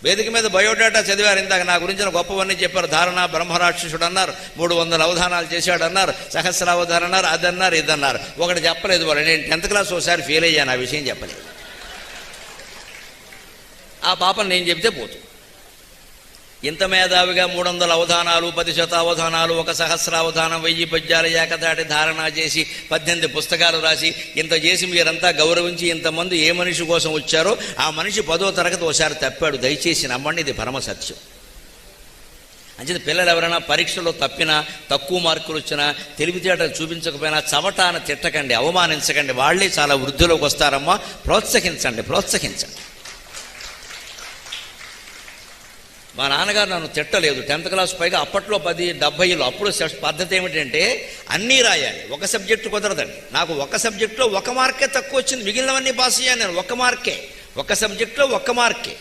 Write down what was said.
వేదిక మీద బయోడేటా చదివారు. ఇందాక నా గురించిన గొప్పవన్నీ చెప్పారు. ధారణ బ్రహ్మరాక్షసుడు అన్నారు, 300 అవధానాలు చేశాడు అన్నారు, సహస్రావధాన అన్నారు, అదన్నారు ఇదన్నారు. ఒకటి చెప్పలేదు వాళ్ళు. నేను 10th క్లాస్ ఒకసారి ఫెయిల్ అయ్యాను, ఆ విషయం చెప్పలేదు. ఆ పాపం నేను చెబితే పోతుంది. ఇంత మేధావిగా 300 అవధానాలు, 10 శతావధానాలు, 1 సహస్రావధానం, 1000 పద్యాలు ఏకదాటి ధారణ చేసి 18 పుస్తకాలు రాసి ఇంత చేసి మీరంతా గౌరవించి ఇంతమంది ఏ మనిషి కోసం వచ్చారో ఆ మనిషి 10వ తరగతి ఒకసారి తప్పాడు. దయచేసి నమ్మండి, ఇది పరమ సత్యం. అంచేది పిల్లలు ఎవరైనా పరీక్షలో తప్పినా, తక్కువ మార్కులు వచ్చినా, తెలివితేటలు చూపించకపోయినా చవటాన తిట్టకండి, అవమానించకండి. వాళ్ళే చాలా వృద్ధిలోకి వస్తారమ్మా. ప్రోత్సహించండి, ప్రోత్సహించండి. మా నాన్నగారు నన్ను తిట్టలేదు. 10th క్లాస్ పైగా అప్పట్లో 10-70లో. అప్పుడు పద్ధతి ఏమిటంటే అన్నీ రాయాలి, ఒక సబ్జెక్టు కుదరదండి. నాకు ఒక సబ్జెక్టులో 1 మార్కే తక్కువ వచ్చింది, మిగిలినవన్నీ పాస్ అయ్యాను నేను. 1 మార్కే, ఒక సబ్జెక్టులో 1 మార్కే.